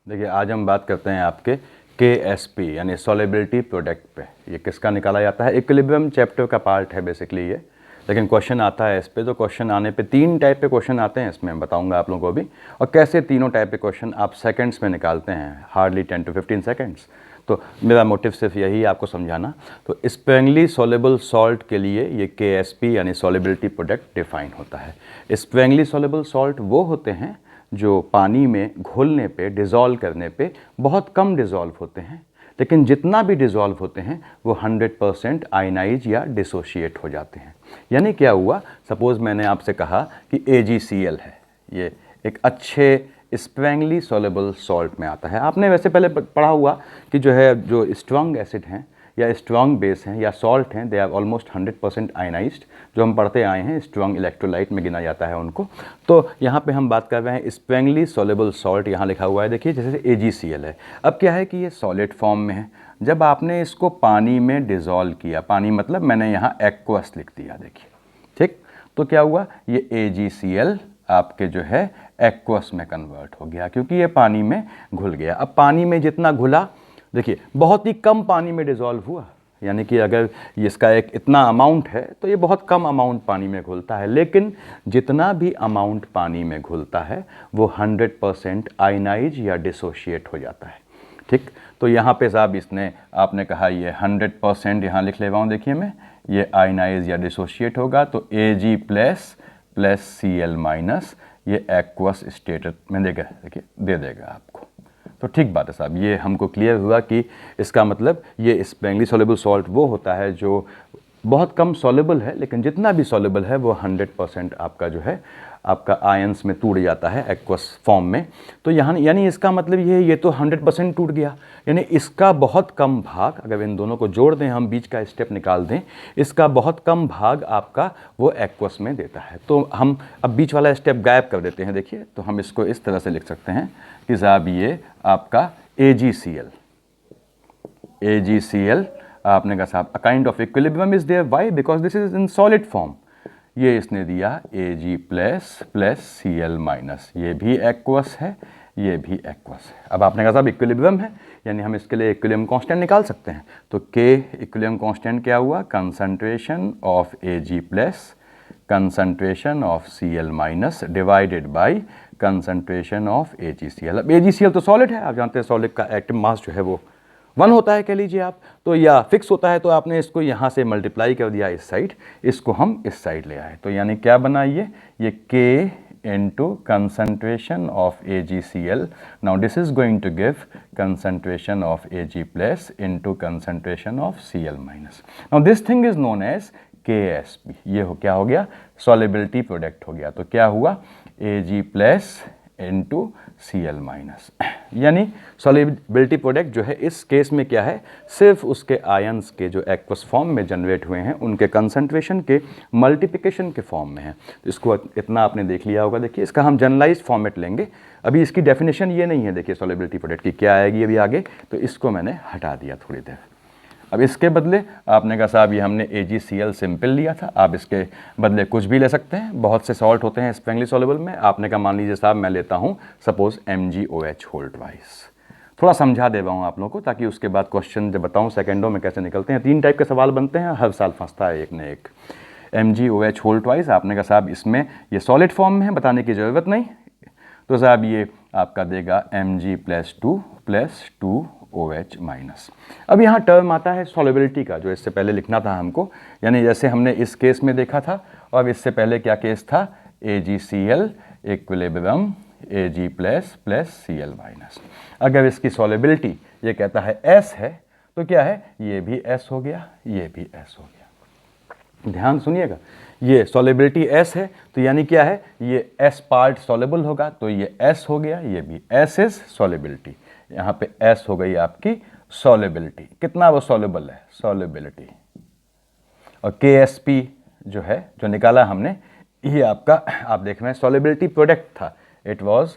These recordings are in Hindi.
देखिए आज हम बात करते हैं आपके KSP यानी सॉल्युबिलिटी प्रोडक्ट पे। ये किसका निकाला जाता है? इक्विलिब्रियम चैप्टर का पार्ट है बेसिकली ये, लेकिन क्वेश्चन आता है इस पे। तो क्वेश्चन आने पे 3 टाइप के क्वेश्चन आते हैं इसमें, बताऊंगा आप लोगों को भी, और कैसे तीनों टाइप के क्वेश्चन आप सेकंड्स में निकालते हैं, हार्डली 10 to 15 सेकंड्स। तो मेरा मोटिव सिर्फ यही है आपको समझाना। तो स्प्रेंगली सॉल्युबल सॉल्ट के लिए ये KSP यानी सॉल्युबिलिटी प्रोडक्ट डिफाइन होता है। स्प्रेंगली सॉल्युबल सॉल्ट वो होते हैं जो पानी में घोलने पे, डिज़ोल्व करने पे बहुत कम डिज़ोल्व होते हैं, लेकिन जितना भी डिज़ोल्व होते हैं वो 100% आयनाइज या डिसोशिएट हो जाते हैं। यानी क्या हुआ, सपोज़ मैंने आपसे कहा कि AgCl है, ये एक अच्छे स्प्रेंगली सॉल्युबल सॉल्ट में आता है। आपने वैसे पहले पढ़ा हुआ कि जो स्ट्रॉन्ग एसिड हैं या स्ट्रॉन्ग बेस हैं या सॉल्ट हैं, दे आर ऑलमोस्ट 100% आयनाइज्ड। जो हम पढ़ते आए हैं स्ट्रॉन्ग इलेक्ट्रोलाइट में गिना जाता है उनको। तो यहाँ पे हम बात कर रहे हैं स्प्रेंगली सॉल्युबल सॉल्ट, यहाँ लिखा हुआ है देखिए, जैसे AgCl है। अब क्या है कि ये सॉलिड फॉर्म में है। जब आपने इसको पानी में डिज़ोल्व किया, पानी मतलब मैंने यहाँ एक्वस लिख दिया, देखिए ठीक। तो क्या हुआ, ये AgCl आपके जो है एक्वस में कन्वर्ट हो गया, क्योंकि ये पानी में घुल गया। अब पानी में जितना घुला, देखिए बहुत ही कम पानी में डिज़ोल्व हुआ, यानी कि अगर इसका एक इतना अमाउंट है तो ये बहुत कम अमाउंट पानी में घुलता है, लेकिन जितना भी अमाउंट पानी में घुलता है वो 100% आयनाइज या डिसोशिएट हो जाता है, ठीक। तो यहाँ पे साहब इसने आपने कहा ये 100%, यहाँ लिख ले रहा हूँ, देखिए मैं, ये आयनाइज या डिसोशिएट होगा तो Ag प्लस Cl माइनस ये एक्वस स्टेट में देगा, देखिए दे देगा आपको। तो ठीक बात है साहब, ये हमको क्लियर हुआ कि इसका मतलब ये स्प्रेंगली सॉल्युबल सॉल्ट वो होता है जो बहुत कम सॉल्युबल है, लेकिन जितना भी सॉल्युबल है वो 100% आपका जो है आपका आयंस में टूट जाता है एक्वस फॉर्म में। तो यहाँ यानी इसका मतलब ये तो 100% टूट गया, यानी इसका बहुत कम भाग, अगर इन दोनों को जोड़ दें, हम बीच का स्टेप निकाल दें, इसका बहुत कम भाग आपका वो एक्वस में देता है। तो हम अब बीच वाला स्टेप गायब कर देते हैं, देखिए। तो हम इसको इस तरह से लिख सकते हैं कि साहब ये आपका AgCl आपने कहा साहब a kind of equilibrium is there, why, because this is in solid form. ये इसने दिया Ag प्लस Cl माइनस, ये भी एक्वस है, ये भी एक्वस है। अब आपने कहा साहब इक्विलिब्रियम है, यानी हम इसके लिए इक्विलिब्रियम कांस्टेंट निकाल सकते हैं। तो K इक्विलिब्रियम कांस्टेंट क्या हुआ, concentration of Ag plus concentration of Cl minus divided by concentration of AgCl। अब AgCl तो सॉलिड है, आप जानते हैं सॉलिड का एक्टिव मास जो है वो 1 होता है, कह लीजिए आप, तो या फिक्स होता है। तो आपने इसको यहाँ से मल्टीप्लाई कर दिया इस साइड, इसको हम इस साइड ले आए। तो यानी क्या बना ये K into concentration of AgCl। Now this is going to give concentration of Ag plus into concentration of Cl minus. Now this thing is known as KSP। ये क्या हो गया, सॉल्युबिलिटी प्रोडक्ट हो गया। तो क्या हुआ, Ag plus into Cl minus, यानी सॉल्युबिलिटी प्रोडक्ट जो है इस केस में क्या है, सिर्फ उसके आयंस के जो एक्वस फॉर्म में जनरेट हुए हैं उनके कंसंट्रेशन के मल्टीप्लिकेशन के फॉर्म में है। तो इसको इतना आपने देख लिया होगा। देखिए इसका हम जनरलाइज फॉर्मेट लेंगे, अभी इसकी डेफिनेशन ये नहीं है, देखिए सॉल्युबिलिटी प्रोडक्ट की क्या आएगी अभी आगे, तो इसको मैंने हटा दिया थोड़ी देर। अब इसके बदले आपने कहा साहब ये हमने AgCl सिंपल लिया था, आप इसके बदले कुछ भी ले सकते हैं। बहुत से सॉल्ट होते हैं स्प्रेंगली सॉल्युबल में, आपने कहा मान लीजिए साहब मैं लेता हूँ सपोज MgOH होल ट्वाइस। थोड़ा समझा दे रहा हूँ आप लोगों को, ताकि उसके बाद क्वेश्चन जब बताऊँ सेकेंडों में कैसे निकलते हैं। 3 टाइप के सवाल बनते हैं, हर साल फंसता है एक न एक। MgOH होल ट्वाइस, आपने कहा साहब इसमें ये सॉलिड फॉर्म में है, बताने की ज़रूरत नहीं। तो साहब ये आपका देगा Mg प्लस 2 OH माइनस। अब यहाँ टर्म आता है सॉल्युबिलिटी का, जो इससे पहले लिखना था हमको, यानी जैसे हमने इस केस में देखा था, और इससे पहले क्या केस था, AgCl equilibrium Ag plus Cl minus. अगर इसकी सॉल्युबिलिटी ये कहता है S है, तो क्या है, ये भी S हो गया, ये भी S हो गया। ध्यान सुनिएगा, ये सॉल्युबिलिटी S है, तो यानी क्या है, ये S पार्ट सॉल्युबल होगा, तो ये S हो गया, ये भी S इज सॉल्युबिलिटी। यहाँ पे S हो गई आपकी सॉल्युबिलिटी, कितना वो सॉल्युबल है, सॉल्युबिलिटी। और KSP जो है, जो निकाला हमने, ये आपका आप देख रहे हैं सॉल्युबिलिटी प्रोडक्ट था, इट वाज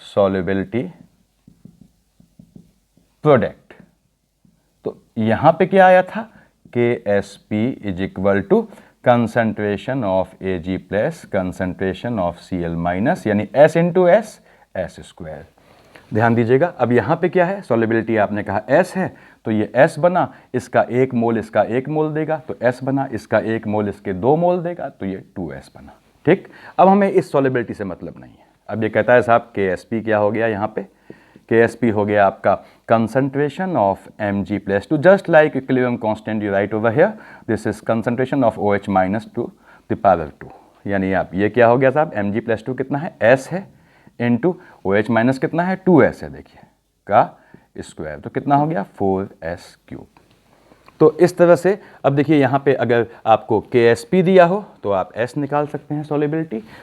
सॉल्युबिलिटी प्रोडक्ट। तो यहाँ पे क्या आया था, KSP is equal to concentration of Ag plus concentration of Cl minus, यानी S into S, S square. ध्यान दीजिएगा, अब यहाँ पे क्या है, सॉलिबिलिटी आपने कहा S है, तो ये S बना, इसका 1 मोल इसका 1 मोल देगा, तो S बना, इसका 1 मोल इसके 2 मोल देगा, तो ये 2S बना। ठीक, अब हमें इस सॉलिबिलिटी से मतलब नहीं है। अब ये कहता है साहब KSP क्या हो गया यहाँ पे, KSP हो गया आपका concentration of Mg+2, just like equilibrium constant you right over here, this is concentration of OH minus two the power 2। यानी आप ये क्या हो गया साहब, Mg+2 कितना है, S है, इंटू OH माइनस कितना है, 2S है, देखिए का स्क्वायर, तो कितना हो गया 4S³। तो इस तरह से अब देखिए यहाँ पे अगर आपको KSP दिया हो तो आप S निकाल सकते हैं,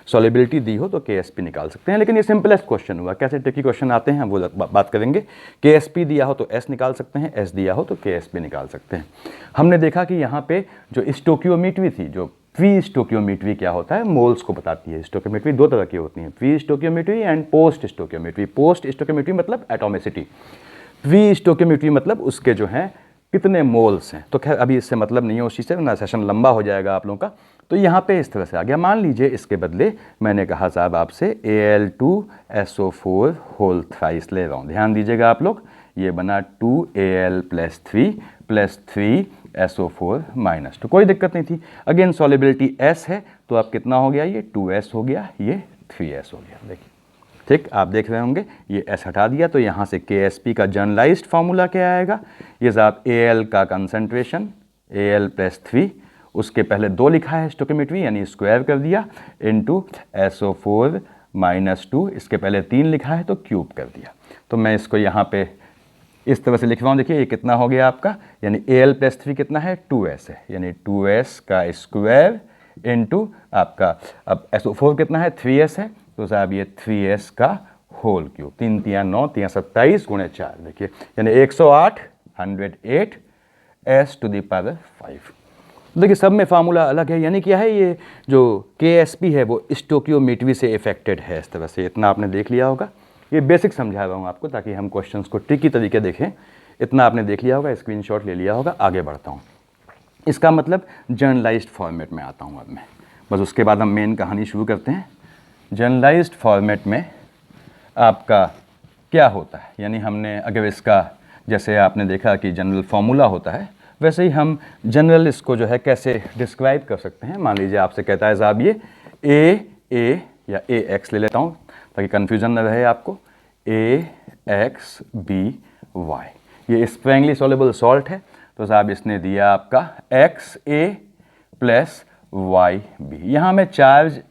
सॉलिबिलिटी दी हो तो KSP निकाल सकते हैं। लेकिन ये सिंपलेस्ट क्वेश्चन हुआ, कैसे ट्रिकी क्वेश्चन आते हैं वो बात करेंगे। KSP दिया हो तो S निकाल सकते हैं, S दिया हो तो KSP निकाल सकते हैं। हमने देखा कि यहाँ पे जो स्टोकियोमेट्री थी, जो प्री स्टोकियोमेट्री क्या होता है, मोल्स को बताती है। स्टोकियोमेट्री दो तरह की होती है, pre stoichiometry and post stoichiometry. Post stoichiometry मतलब एटोमिसिटी, प्री स्टोकियोमेट्री मतलब उसके जो हैं कितने मोल्स हैं। तो खैर अभी इससे मतलब नहीं है उस चीज़ से, ना सेशन लंबा हो जाएगा आप लोगों का। तो यहाँ पे इस तरह से आ गया। मान लीजिए इसके बदले मैंने कहा साहब आपसे Al2SO4 होल थ्राइस ले रहा हूँ। ध्यान दीजिएगा आप लोग, ये बना 2Al+3+3SO4-2, कोई दिक्कत नहीं थी। अगेन सॉलिबिलिटी S है, तो अब कितना हो गया, ये 2S हो गया, ये 3S हो गया। देखिए ठीक, आप देख रहे होंगे ये S हटा दिया, तो यहाँ से KSP का जनरलाइज्ड फार्मूला क्या आएगा, ये साहब Al का कंसंट्रेशन Al+3, उसके पहले 2 लिखा है स्टोकियोमेट्री यानी स्क्वायर कर दिया, इंटू SO4-2, इसके पहले 3 लिखा है तो क्यूब कर दिया। तो मैं इसको यहाँ पे इस तरह से लिख रहा हूँ। देखिए ये कितना हो गया आपका, यानी Al+3 कितना है, 2S है, यानी 2S का स्क्वायर इंटू आपका, अब SO4 कितना है, 3S है, तो साहब ये 3S का होल क्यूब, 3 3 9 3 27 गुणे 4, देखिए यानी 108 S⁵। देखिए सब में फार्मूला अलग है, यानी क्या है, ये जो KSP है वो स्टोकियोमेट्री से इफेक्टेड है। इस तरह से इतना आपने देख लिया होगा, ये बेसिक समझा रहा हूँ आपको ताकि हम क्वेश्चंस को ट्रिकी तरीके देखें। इतना आपने देख लिया होगा, स्क्रीनशॉट ले लिया होगा। आगे बढ़ता हूँ, इसका मतलब जनरलाइज्ड फॉर्मेट में आता हूँ अब मैं, बस उसके बाद हम मेन कहानी शुरू करते हैं। जनरलाइज्ड फॉर्मेट में आपका क्या होता है, यानी हमने अगर इसका, जैसे आपने देखा कि जनरल फार्मूला होता है, वैसे ही हम जनरल इसको जो है कैसे डिस्क्राइब कर सकते हैं। मान लीजिए आपसे कहता है साहब ये A या AX ले लेता हूँ ताकि कन्फ्यूज़न न रहे आपको, AXBY, ये स्प्रैंगली सॉल्युबल सॉल्ट है, तो साहब इसने दिया आपका XA+YB। यहाँ मैं चार्ज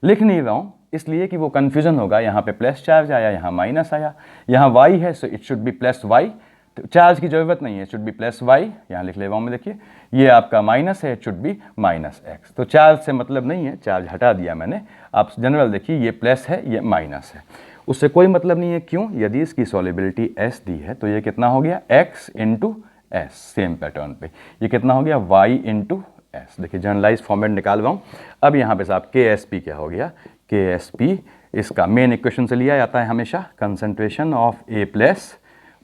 लिख नहीं रहा हूँ इसलिए कि वो कन्फ्यूज़न होगा, यहाँ पे प्लस चार्ज आया, यहाँ माइनस आया, यहाँ y है so it should be +y, तो चार्ज की ज़रूरत नहीं है, शुड बी +y, यहाँ लिख ले रहा हूँ मैं। देखिए ये आपका माइनस है, इट शुड बी -x, तो चार्ज से मतलब नहीं है, चार्ज हटा दिया मैंने। आप जनरल देखिए, ये प्लस है, ये माइनस है, उससे कोई मतलब नहीं है। क्यों, यदि इसकी सॉलिबिलिटी S दी है तो ये कितना हो गया, x × S, सेम पैटर्न पे ये कितना हो गया, y × S। देखिए जनरलाइज फॉर्मेट निकाल रहा हूँ। अब यहाँ पे साहब KSP क्या हो गया, KSP इसका मेन इक्वेशन से लिया जाता है हमेशा, कंसंट्रेशन ऑफ A+,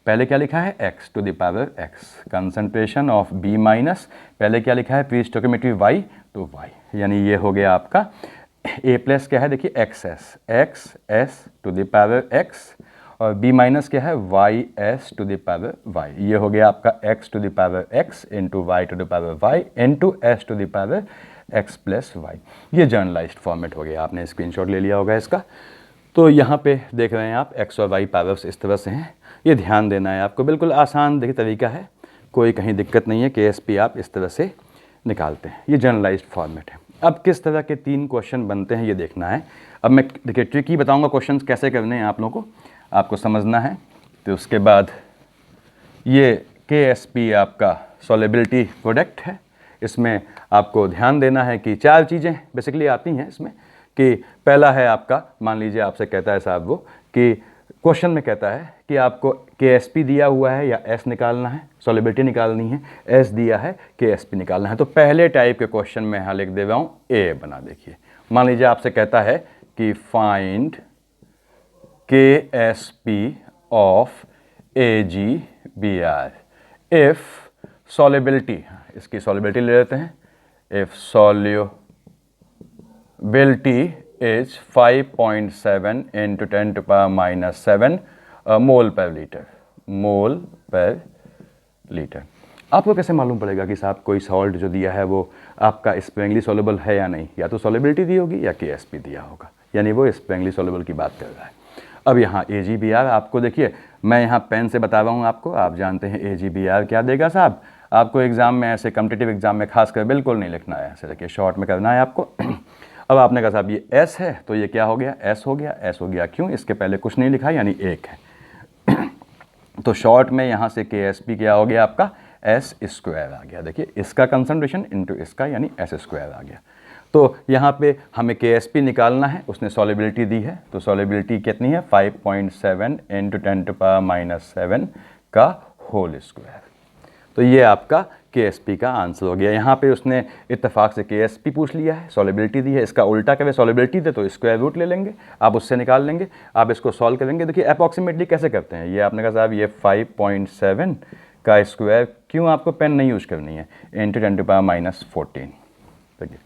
पहले क्या लिखा है x⁴x, कंसंट्रेशन ऑफ B-, पहले क्या लिखा है प्री स्टोकियोमेट्री y, तो y, यानी ये हो गया आपका A+ क्या है, देखिए xs और B- क्या है ys⁴y, ये हो गया आपका x⁴x × y⁴y × s+y। ये जर्नलाइज्ड फॉर्मेट हो गया, आपने स्क्रीनशॉट ले लिया होगा इसका। तो यहाँ पे देख रहे हैं आप x और y पावर्स इस तरह से हैं, ये ध्यान देना है आपको, बिल्कुल आसान देखिए तरीका है, कोई कहीं दिक्कत नहीं है। KSP आप इस तरह से निकालते हैं, ये जर्नलाइज्ड फॉर्मेट है। अब किस तरह के 3 क्वेश्चन बनते हैं ये देखना है। अब मैं देखिए ट्रिकी बताऊँगा, क्वेश्चन कैसे करने हैं आप लोगों को, आपको समझना है। तो उसके बाद ये KSP आपका सॉलिबिलिटी प्रोडक्ट है, इसमें आपको ध्यान देना है कि 4 चीज़ें बेसिकली आती हैं इसमें, कि पहला है आपका, मान लीजिए आपसे कहता है साहब वो कि क्वेश्चन में कहता है कि आपको KSP दिया हुआ है या S निकालना है, सॉलिबिलिटी निकालनी है, S दिया है KSP निकालना है। तो पहले टाइप के क्वेश्चन में यहाँ लिख दे रहा हूँ A बना। देखिए मान लीजिए आपसे कहता है कि find KSP of AgBr if solubility, इसकी सॉलिबिलिटी ले लेते हैं, इफ सॉल्युबिलिटी इज 5.7 × 10⁻⁷ मोल पर लीटर, मोल पर लीटर। आपको कैसे मालूम पड़ेगा कि साहब कोई सॉल्ट जो दिया है वो आपका स्प्रेंगली सॉल्युबल है या नहीं? या तो सॉल्युबिलिटी दी होगी या केएसपी दिया होगा, यानी वो स्प्रेंगली सॉल्युबल की बात कर रहा है। अब यहाँ AgBr आपको देखिए, मैं यहाँ पेन से बता रहा हूँ आपको, आप जानते हैं AgBr क्या देगा साहब। आपको एग्जाम में ऐसे कॉम्पिटिटिव एग्जाम में खासकर बिल्कुल नहीं लिखना है, ऐसे देखिए शॉर्ट में करना है आपको। अब आपने कहा साहब ये S है, तो ये क्या हो गया? S हो गया। S हो गया क्यों? इसके पहले कुछ नहीं लिखा यानी 1 है। तो शॉर्ट में यहाँ से KSP क्या हो गया आपका? S स्क्वायर आ गया। देखिए इसका कंसंट्रेशन इंटू इसका यानी S स्क्वायर आ गया। तो यहाँ पे हमें KSP निकालना है, उसने सॉल्युबिलिटी दी है, तो सॉल्युबिलिटी कितनी है? 5.7 इंटू 10⁻⁷ का होल स्क्वायर। तो ये आपका KSP का आंसर हो गया। यहाँ पे उसने इत्तेफाक से KSP पूछ लिया है, सॉल्युबिलिटी दी है। इसका उल्टा करें, सॉल्युबिलिटी दे तो स्क्वायर रूट ले लेंगे, आप उससे निकाल लेंगे, आप इसको सॉल्व करेंगे। देखिए अप्रॉक्सीमेटली कैसे करते हैं, ये आपने कहा साहब ये 5.7 का स्क्वायर, क्यों आपको पेन नहीं यूज करनी है, इंटू 10⁻⁴। देखिए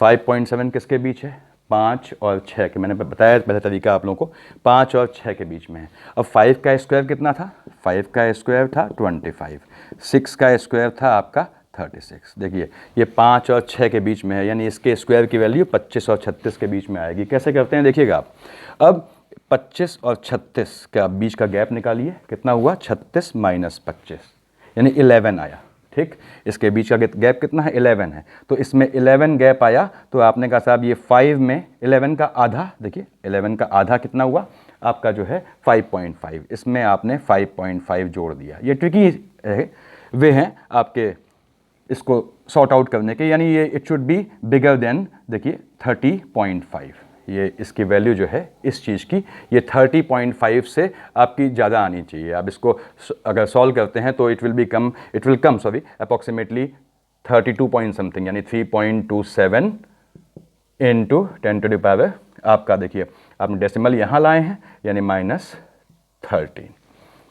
5.7 किसके बीच है? 5 और 6 के, मैंने बताया पहले तरीका आप लोगों को, 5 और 6 के बीच में है। अब 5 का स्क्वायर कितना था? 5 का स्क्वायर था 25, 6 का स्क्वायर था आपका 36। देखिए ये 5 और 6 के बीच में है, यानी इसके स्क्वायर की वैल्यू 25 और 36 के बीच में आएगी। कैसे करते हैं देखिएगा आप। अब 25 और 36 का बीच का गैप निकालिए, कितना हुआ? 36 माइनस 25 यानी 11 आया। ठीक, इसके बीच का गैप कितना है? 11 है। तो इसमें 11 गैप आया, तो आपने कहा साहब ये 5 में 11 का आधा, देखिए 11 का आधा कितना हुआ आपका जो है 5.5, इसमें आपने 5.5 जोड़ दिया। ये ट्रिकी वे हैं आपके इसको सॉर्ट आउट करने के, यानी ये it should be bigger than, देखिए 30.5, ये इसकी वैल्यू जो है इस चीज़ की, ये 30.5 से आपकी ज़्यादा आनी चाहिए। आप इसको अगर सॉल्व करते हैं तो it will come approximately 32 point something, यानी 3.27 इंटू 10⁻, आपका देखिए आपने डेसिमल यहाँ लाए हैं यानी -13,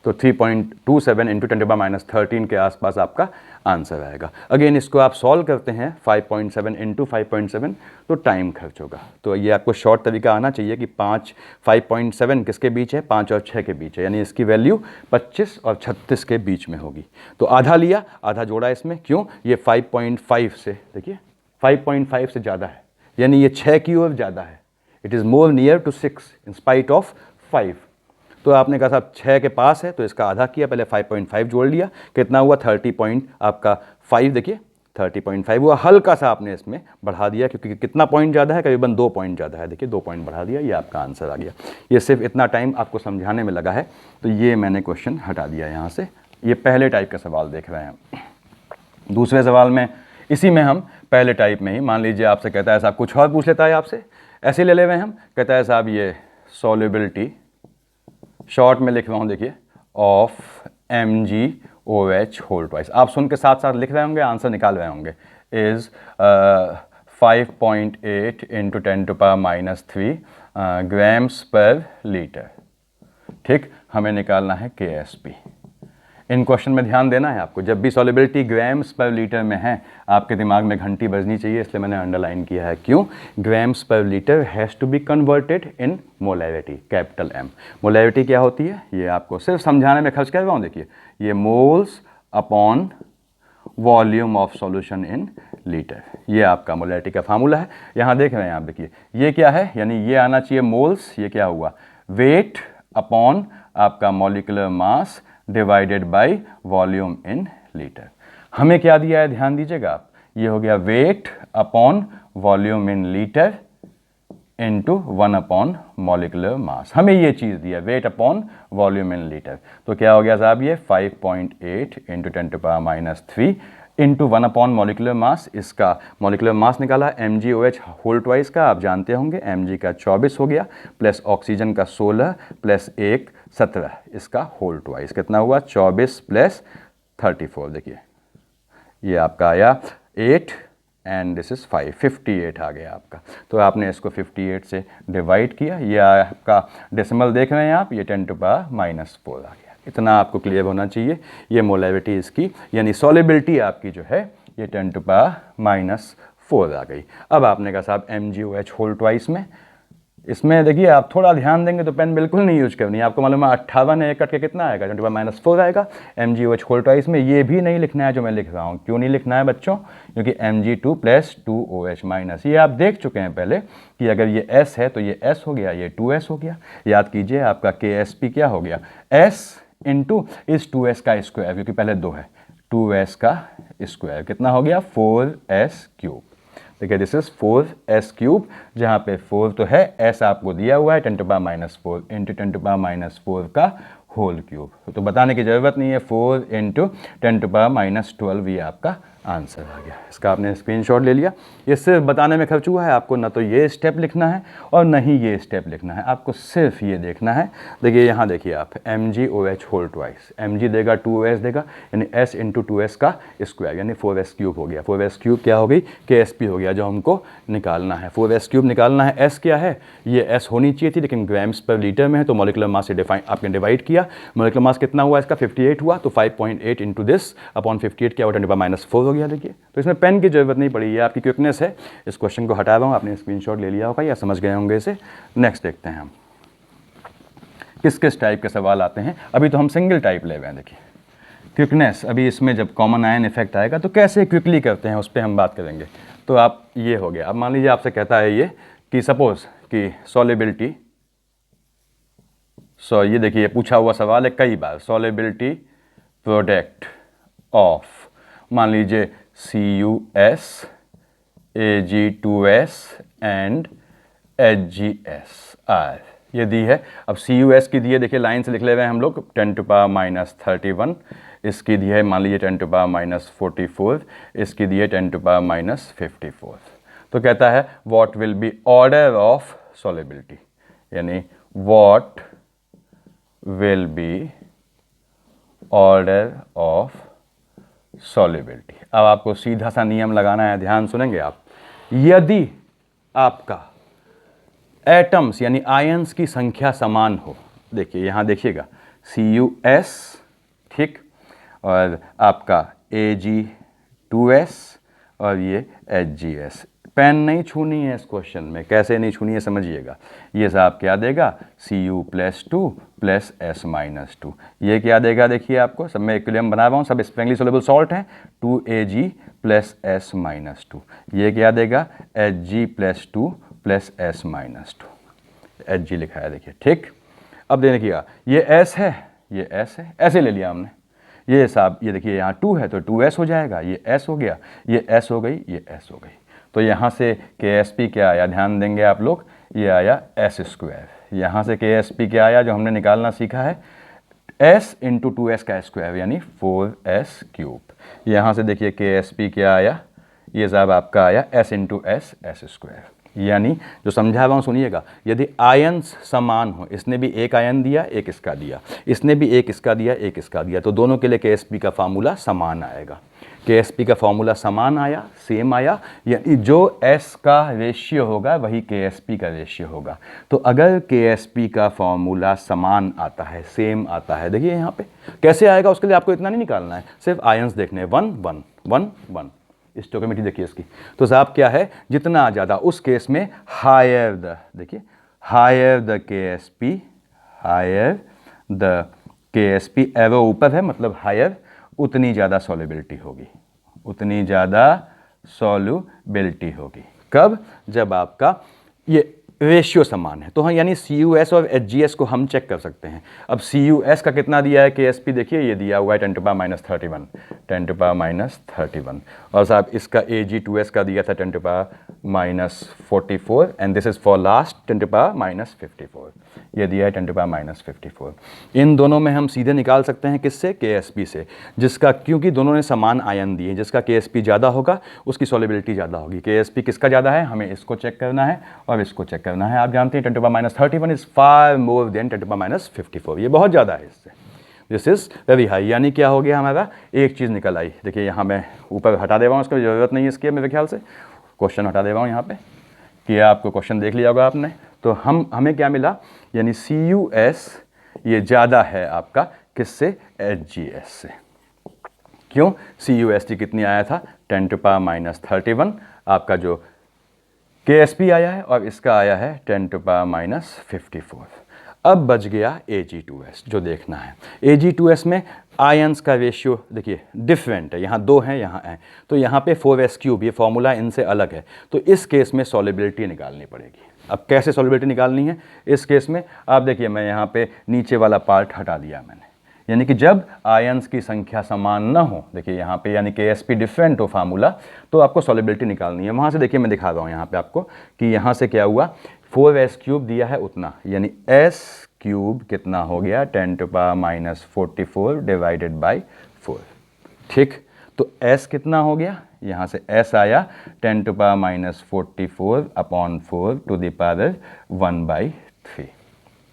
तो 3.27 इंटू 10⁻13 के आसपास आपका आंसर आएगा। अगेन इसको आप सॉल्व करते हैं 5.7 इंटू 5.7, तो टाइम खर्च होगा। तो ये आपको शॉर्ट तरीका आना चाहिए कि 5.7 किसके बीच है? 5 और 6 के बीच है, यानी इसकी वैल्यू 25 और 36 के बीच में होगी। तो आधा लिया, आधा जोड़ा इसमें, क्यों? ये 5.5 से, देखिए 5.5 से ज़्यादा है, यानी ये 6 की ओर ज़्यादा है। It is more near to 6 in spite of 5। तो आपने कहा साहब 6 के पास है, तो इसका आधा किया, पहले 5.5 जोड़ लिया, कितना हुआ? 30.5, देखिए 30.5 हुआ। हल्का सा आपने इसमें बढ़ा दिया, क्योंकि कितना पॉइंट ज़्यादा है? करीबन 2 पॉइंट ज़्यादा है, देखिए 2 पॉइंट बढ़ा दिया, ये आपका आंसर आ गया। ये सिर्फ इतना टाइम आपको समझाने में लगा है, तो ये मैंने क्वेश्चन हटा दिया यहाँ से। ये पहले टाइप का सवाल देख रहे हैं। दूसरे सवाल में, इसी में हम पहले टाइप में ही, मान लीजिए आपसे कहता है साहब कुछ और पूछ लेता है आपसे, ऐसे ले ले रहे हैं हम, कहता है साहब ये सॉल्युबिलिटी, शॉर्ट में लिख रहा हूँ देखिए, ऑफ MgOH होल ट्वाइस। आप सुन के साथ साथ लिख रहे होंगे, आंसर निकाल रहे होंगे। Is 5.8 into 10⁻³ grams per litre. ठीक, हमें निकालना है KSP। इन क्वेश्चन में ध्यान देना है आपको, जब भी सॉल्युबिलिटी ग्राम्स पर लीटर में है, आपके दिमाग में घंटी बजनी चाहिए, इसलिए मैंने अंडरलाइन किया है। क्यों? Grams per litre has to be converted in molarity, capital M। Molarity क्या होती है? ये आपको सिर्फ समझाने में खर्च कर रहा हूँ। देखिए ये moles upon volume of solution in litre, ये आपका मोलैरिटी का फार्मूला है। यहाँ देख रहे हैं आप, देखिए ये क्या है, यानी ये आना चाहिए मोल्स, ये क्या हुआ? वेट अपॉन आपका molecular mass divided by volume in litre. हमें क्या दिया है, ध्यान दीजिएगा आप, ये हो गया weight upon volume in litre into 1 upon molecular mass. हमें ये चीज़ दिया, weight upon volume in litre. तो क्या हो गया साहब, ये 5.8 into 10⁻³ into 1 upon molecular mass. इसका मॉलिक्यूलर मास निकाला MgOH होल ट्वाइस का, आप जानते होंगे Mg का 24 हो गया, प्लस ऑक्सीजन का 16 प्लस 1 17, इसका होल ट्वाइस कितना हुआ? 24 प्लस 34, देखिए ये आपका आया 8 एंड दिस इज़ 5, 58 आ गया आपका। तो आपने इसको 58 से डिवाइड किया, ये आपका डेसिमल देख रहे हैं आप, ये 10⁻⁴ आ गया। इतना आपको क्लियर होना चाहिए। ये मोलैरिटी इसकी, यानी सॉल्युबिलिटी आपकी जो है ये 10⁻⁴ आ गई। अब आपने कहा साहब MgOH होल ट्वाइस में इसमें देखिए आप थोड़ा ध्यान देंगे तो पेन बिल्कुल नहीं यूज करनी है। आपको मालूम है 58 है, कट के कितना आएगा 10⁻⁴ आएगा। MgOH में ये भी नहीं लिखना है जो मैं लिख रहा हूँ। क्यों नहीं लिखना है बच्चों? क्योंकि Mg2 + 2OH- ये आप देख चुके हैं पहले कि अगर ये S है तो ये S हो गया, ये 2S हो गया। याद कीजिए आपका KSP क्या हो गया, S इंटू इस 2S का स्क्वायर, क्योंकि पहले 2 है, 2S का स्क्वायर कितना हो गया 4S³। देखिए दिस इज 4S³ जहाँ पे 4 तो है, S आपको दिया हुआ है 10⁻⁴ इंटू 10⁻⁴ का होल क्यूब। तो बताने की ज़रूरत नहीं है, 4 इंटू 10⁻12 ये आपका आंसर आ गया। इसका आपने स्क्रीनशॉट ले लिया। ये सिर्फ बताने में खर्च हुआ है, आपको ना तो ये स्टेप लिखना है और ना ही ये स्टेप लिखना है, आपको सिर्फ ये देखना है। देखिए यहाँ देखिए आप MgOH होल ट्वाइस, Mg देगा 2S देगा, यानी S इंटू 2S का स्क्वायर यानी 4S³ हो गया। 4S³ क्या हो गई, KSP हो गया जो हमको निकालना है। 4S³ निकालना है। S क्या है, ये S होनी चाहिए थी लेकिन ग्राम्स पर लीटर में है, तो मॉलिक्यूलर मास से आपने डिवाइड किया। मॉलिक्यूलर मास कितना हुआ इसका 58 हुआ, तो 5.8 इंटू दिस अपॉन 58 क्या हुआ 10⁻⁴ हो गया। देखिए तो इसमें पेन की जरूरत नहीं पड़ी, ये आपकी क्विकनेस है। इस क्वेश्चन को हटा रहा हूँ, आपने स्क्रीनशॉट ले लिया होगा या समझ गए होंगे इसे। नेक्स्ट देखते हैं हम किस किस टाइप के सवाल आते हैं। अभी तो हम सिंगल टाइप ले रहे हैं। देखिए क्विकनेस, अभी इसमें जब कॉमन आयन इफेक्ट आएगा तो कैसे क्विकली करते हैं उस पर हम बात करेंगे। तो आप ये हो गया, अब मान लीजिए आपसे कहता है ये कि सपोज कि सॉलिबिलिटी, ये देखिए पूछा हुआ सवाल है कई बार, सॉलिबिलिटी प्रोडक्ट ऑफ मान लीजिए CuS Ag2S एंड HgSR ये दी है। अब CuS की दी है, देखिए लाइन से लिख ले रहे हैं हम लोग 10⁻31, इसकी दी है मान लीजिए 10⁻44, इसकी दी है 10⁻54। तो कहता है what will be order of solubility, यानी what will be order of solubility. अब आपको सीधा सा नियम लगाना है, ध्यान सुनेंगे आप। यदि आपका एटम्स यानी आयंस की संख्या समान हो, देखिए यहां देखिएगा CuS ठीक, और आपका Ag2S और ये HgS। पेन नहीं छूनी है इस क्वेश्चन में, कैसे नहीं छूनी है समझिएगा। ये साहब क्या देगा Cu + 2 + S-2, ये क्या देगा देखिए आपको, सब मैं इक्विलिब्रियम बना रहा हूँ, सब स्प्रिंगली सोल्यूबल सॉल्ट हैं, 2Ag + S-2। ये क्या देगा Hg + 2 + S-2, Hg लिखा है देखिए ठीक। अब देखिएगा ये S है, ये S है, ऐसे ले लिया हमने। ये साहब ये देखिए यहाँ 2 है तो 2S हो जाएगा, ये S हो गया, ये S हो गई, ये S हो गई। तो यहाँ से KSP क्या आया, ध्यान देंगे आप लोग, ये आया S²। यहाँ से KSP क्या आया जो हमने निकालना सीखा है, S इंटू 2S का स्क्वायर यानी 4S³। यहाँ से देखिए KSP क्या आया, ये साहब आपका आया S इंटू S S²। यानी जो समझा रहा हूँ सुनिएगा, यदि आयंस समान हो, इसने भी एक आयन दिया एक इसका दिया, इसने भी एक इसका दिया एक इसका दिया, तो दोनों के लिए KSP का फार्मूला समान आएगा। KSP का फार्मूला समान आया, सेम आया, यानी जो S का रेशियो होगा वही KSP का रेशियो होगा। तो अगर KSP का फार्मूला समान आता है, सेम आता है, देखिए यहाँ पे कैसे आएगा, उसके लिए आपको इतना नहीं निकालना है, सिर्फ आयंस देखने 1 1 1 1। स्टोइकियोमेट्री देखिए इसकी, तो साहब क्या है, जितना ज़्यादा उस केस में हायर द, देखिए higher the KSP, higher the KSP, arrow ऊपर है मतलब हायर, उतनी ज़्यादा सॉल्युबिलिटी होगी, उतनी ज़्यादा सॉल्युबिलिटी होगी। कब, जब आपका ये रेशियो समान है। तो हाँ, यानी CuS और HgS को हम चेक कर सकते हैं। अब CuS का कितना दिया है KSP, देखिए ये दिया हुआ है 10⁻31, 10⁻31, और साहब इसका Ag2S का दिया था 10⁻44 and this is for last 10⁻54, ये दिया है 10⁻54। इन दोनों में हम सीधे निकाल सकते हैं किससे, KSP से, जिसका, क्योंकि दोनों ने समान आयन दिए, जिसका KSP ज़्यादा होगा उसकी सॉल्युबिलिटी ज़्यादा होगी। KSP किसका ज़्यादा है, हमें इसको चेक करना है और इसको चेक करना है। आप जानते हैं 10⁻31 इज फार मोर देन 10⁻54, ये बहुत ज़्यादा है इससे, दिस इज वेरी हाई। यानी क्या हो गया हमारा, एक चीज़ निकल आई। देखिए यहाँ मैं ऊपर हटा दे रहा हूँ, इसको ज़रूरत नहीं है इसकी मेरे ख्याल से, क्वेश्चन हटा दे रहा हूँ यहाँ पे, कि आपको क्वेश्चन देख लिया होगा आपने। तो हमें क्या मिला, यानी CuS ये ज़्यादा है आपका किससे, HgS से। क्यों, CuS कितनी आया था 10⁻31, आपका जो KSP आया है और इसका आया है 10⁻⁻54। अब बच गया Ag2S जो देखना है। Ag2S में आयंस का रेशियो देखिए डिफरेंट है, यहाँ 2 हैं, यहाँ है, तो यहाँ पे 4s³, ये फॉर्मूला इनसे अलग है, तो इस केस में सॉल्युबिलिटी निकालनी पड़ेगी। अब कैसे सॉल्युबिलिटी निकालनी है इस केस में, आप देखिए मैं यहाँ पे नीचे वाला पार्ट हटा दिया मैंने, यानी कि जब आयंस की संख्या समान ना हो, देखिए यहाँ पे यानी KSP डिफरेंट हो फार्मूला, तो आपको सॉल्युबिलिटी निकालनी है। वहाँ से देखिए मैं दिखा रहा हूँ यहाँ पे आपको कि यहाँ से क्या हुआ, 4s³ दिया है उतना, यानी s³ कितना हो गया 10⁻⁻44 डिवाइडेड बाई 4। ठीक, तो s कितना हो गया, यहाँ से s आया 10⁻⁻44 अपॉन 4 टू द पावर 1/3।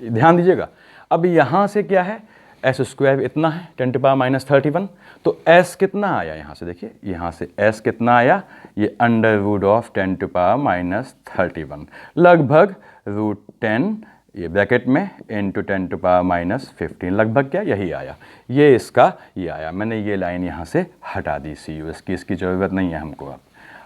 ध्यान दीजिएगा, अब यहाँ से क्या है, s² इतना है 10⁻31, तो s कितना आया, यहाँ से देखिए, यहाँ से s कितना आया, ये √10⁻31 लगभग √10 ये ब्रैकेट में इंटू 10⁻15 लगभग क्या यही आया, ये इसका ये आया। मैंने ये लाइन यहाँ से हटा दी CUS की, इसकी ज़रूरत नहीं है हमको।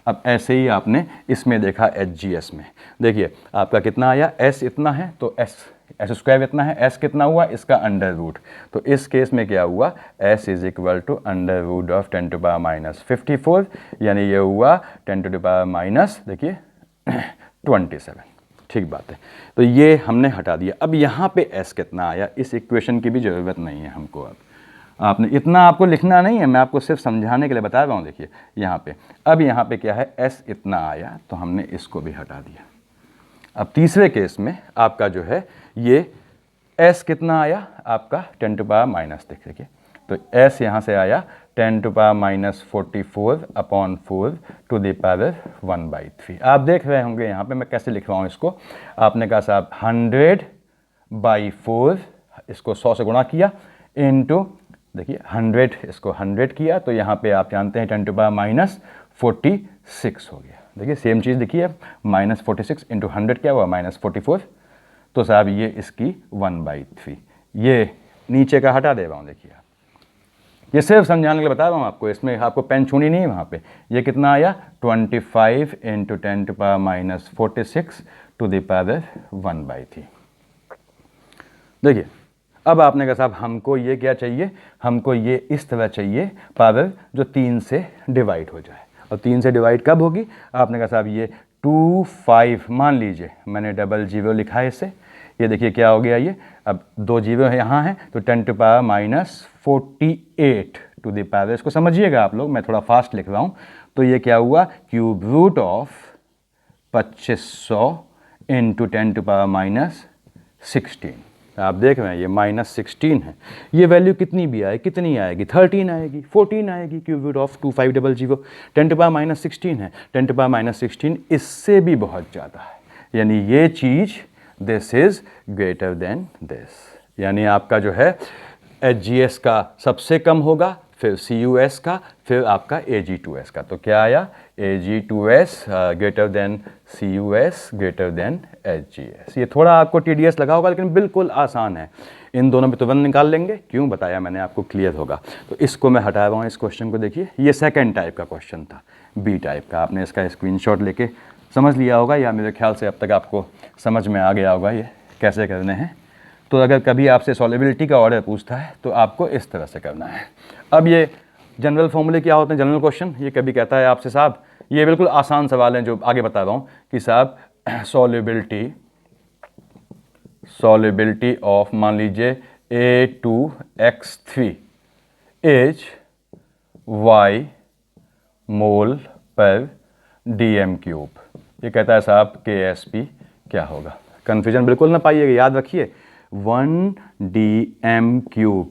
अब ऐसे ही आपने इसमें देखा HGS में, देखिए आपका कितना आया, s इतना है तो s² इतना है, s कितना हुआ इसका √, तो इस केस में क्या हुआ, s इज इक्वल टू √10⁻54, यानी ये हुआ 10⁻, देखिए 27। ठीक बात है, तो ये हमने हटा दिया। अब यहाँ पे s कितना आया, इस इक्वेशन की भी ज़रूरत नहीं है हमको। अब आपने इतना आपको लिखना नहीं है, मैं आपको सिर्फ समझाने के लिए बता रहा हूँ। देखिए यहाँ पे, अब यहाँ पे क्या है, s इतना आया तो हमने इसको भी हटा दिया। अब तीसरे केस में आपका जो है ये s कितना आया आपका 10⁻, देखिए तो s यहाँ से आया 10⁻44 अपॉन 4 टू द पावर 1/3। आप देख रहे होंगे यहाँ पे मैं कैसे लिख रहा हूँ इसको, आपने कहा साहब 100/4, इसको 100 से गुणा किया, इंटू देखिए 100, इसको 100 किया, तो यहाँ पे आप जानते हैं 10⁻46 हो गया। देखिए सेम चीज़ देखिए, -46 इंटू 100 क्या हुआ, -44, तो साहब ये इसकी 1/3। ये नीचे का हटा दे रहा हूँ, देखिए ये सिर्फ समझाने के लिए बता रहा हूँ आपको, इसमें आपको पेन छूनी नहीं है। वहाँ पे ये कितना आया, 25 इंटू 10⁻46 टू द पावर 1/3। देखिए अब आपने कहा साहब हमको ये क्या चाहिए, हमको ये इस तरह चाहिए पावर जो 3 से डिवाइड हो जाए। और 3 से डिवाइड कब होगी, आपने कहा साहब ये 25, मान लीजिए मैंने डबल 0 लिखा है इससे, ये देखिए क्या हो गया, ये अब 2 0 है यहाँ है, तो 10⁻48 टू द पावर, इसको समझिएगा आप लोग, मैं थोड़ा फास्ट लिख रहा हूँ, तो ये क्या हुआ, क्यूब रूट ऑफ 2500 इंटू 10⁻16। आप देख रहे हैं ये -16 है, ये वैल्यू कितनी भी आए, कितनी आएगी, 13 आएगी, 14 आएगी, क्यूब रूट ऑफ 2500, 10⁻16 है, 10⁻16 इससे भी बहुत ज़्यादा है, यानी ये चीज़ this is greater than this, यानी आपका जो है HGS का सबसे कम होगा, फिर CUS का, फिर आपका Ag2S का। तो क्या आया, Ag2S greater than CUS greater than HGS। ये थोड़ा आपको TDS लगा होगा, लेकिन बिल्कुल आसान है, इन दोनों में तुरंत निकाल लेंगे, क्यों बताया मैंने आपको, क्लियर होगा। तो इसको मैं हटा रहा हूँ, इस क्वेश्चन को देखिए, ये सेकंड टाइप का क्वेश्चन था, B टाइप का। आपने इसका स्क्रीनशॉट लेके समझ लिया होगा, या मेरे ख्याल से अब तक आपको समझ में आ गया होगा ये कैसे करने हैं। तो अगर कभी आपसे सॉल्युबिलिटी का ऑर्डर पूछता है तो आपको इस तरह से करना है। अब ये जनरल फॉर्मूले क्या होते हैं, जनरल क्वेश्चन, ये कभी कहता है आपसे साहब, ये बिल्कुल आसान सवाल हैं जो आगे बता रहा हूँ कि साहब सॉल्युबिलिटी ऑफ मान लीजिए A2X3 इज Y मोल पर DM³। ये कहता है साहब KSP क्या होगा। कन्फ्यूजन बिल्कुल ना पाइएगा, याद रखिए 1 DM³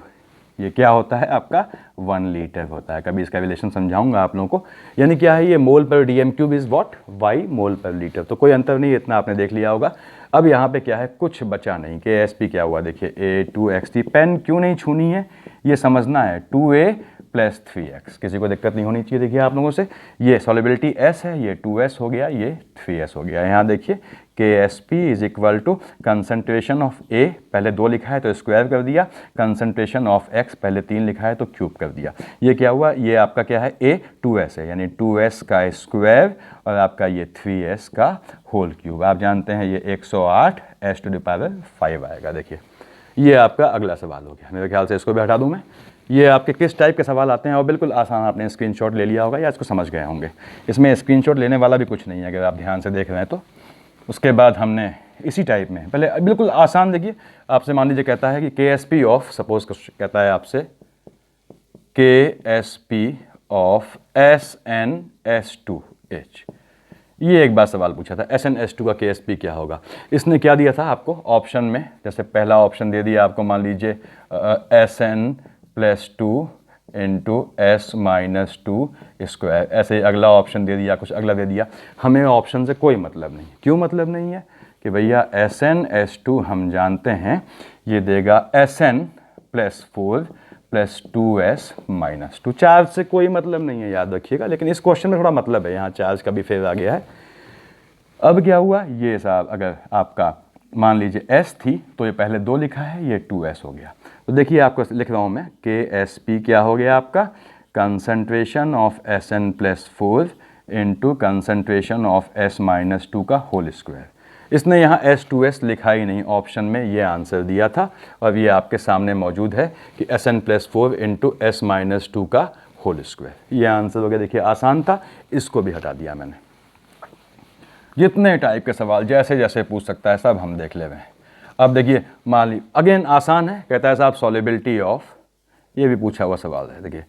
ये क्या होता है आपका 1 लीटर होता है। कभी इसका रिलेशन समझाऊंगा आप लोगों को। यानी क्या है, ये मोल पर DM³ इज व्हाट, Y मोल पर लीटर। तो कोई अंतर नहीं है, इतना आपने देख लिया होगा। अब यहाँ पे क्या है, कुछ बचा नहीं, KSP क्या हुआ, देखिए A2X3। पेन क्यों नहीं छूनी है ये समझना है, 2A + 3x, किसी को दिक्कत नहीं होनी चाहिए। देखिए आप लोगों से, ये सॉल्युबिलिटी S है, ये 2S हो गया, ये 3S हो गया। यहाँ देखिए KSP is equal to concentration of A, पहले 2 लिखा है तो स्क्वायर कर दिया, कंसंट्रेशन ऑफ X पहले 3 लिखा है तो क्यूब कर दिया। ये क्या हुआ, ये आपका क्या है, A 2S है, यानी 2S का स्क्वायर और आपका ये 3S का होल क्यूब। आप जानते हैं ये 108 S⁵ आएगा। देखिए ये आपका अगला सवाल हो गया, मेरे ख्याल से इसको भी हटा दूँ मैं। ये आपके किस टाइप के सवाल आते हैं और बिल्कुल आसान, आपने स्क्रीनशॉट ले लिया होगा या इसको समझ गए होंगे। इसमें स्क्रीनशॉट लेने वाला भी कुछ नहीं है अगर आप ध्यान से देख रहे हैं तो। उसके बाद हमने इसी टाइप में पहले बिल्कुल आसान, देखिए आपसे मान लीजिए कहता है कि KSP ऑफ, सपोज कहता है आपसे KSP ऑफ SnS2H। ये एक बार सवाल पूछा था, SnS2 का KSP क्या होगा। इसने क्या दिया था आपको ऑप्शन में, जैसे पहला ऑप्शन दे दिया आपको, मान लीजिए Sn+2 इंटू S-2 स्क्वायर, ऐसे अगला ऑप्शन दे दिया, कुछ अगला दे दिया। हमें ऑप्शन से कोई मतलब नहीं। क्यों मतलब नहीं है कि भैया SnS2 हम जानते हैं ये देगा Sn+4 + 2S-2। चार्ज से कोई मतलब नहीं है, याद रखिएगा, लेकिन इस क्वेश्चन में थोड़ा मतलब है, यहाँ चार्ज का भी फेज आ गया है। अब क्या हुआ, ये साहब अगर आपका मान लीजिए S थी तो ये पहले 2 लिखा है, ये 2S हो गया। तो देखिए आपको लिख रहा हूँ मैं, KSP क्या हो गया आपका, concentration of Sn+4 into concentration of S-2 का होल स्क्वायर। इसने यहाँ S2S लिखा ही नहीं, ऑप्शन में ये आंसर दिया था और ये आपके सामने मौजूद है कि Sn+4 इंटू S-2 का होल स्क्वायर। ये आंसर हो गया। देखिए आसान था, इसको भी हटा दिया मैंने। जितने टाइप के सवाल जैसे जैसे पूछ सकता है सब हम देख ले रहे हैं। अब देखिए मान ली अगेन आसान है, कहता है साहब सॉलिबिलिटी ऑफ, ये भी पूछा हुआ सवाल है। देखिए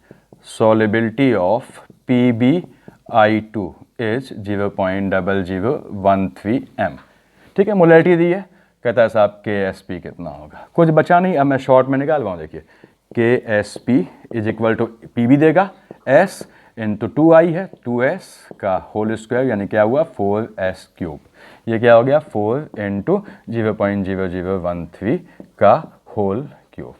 solubility of PbI2 is 0.0013 m। ठीक है, मोलैरिटी दी है, कहता है साहब KSP कितना होगा। कुछ बचा नहीं, अब मैं शॉर्ट में निकाल रहा हूँ। देखिए KSP is equal to PB देगा S इंटू 2I है, 2S का होल स्क्वायर, यानी क्या हुआ 4S क्यूब। ये क्या हो गया 4 इंटू 0.0013 का होल क्यूब।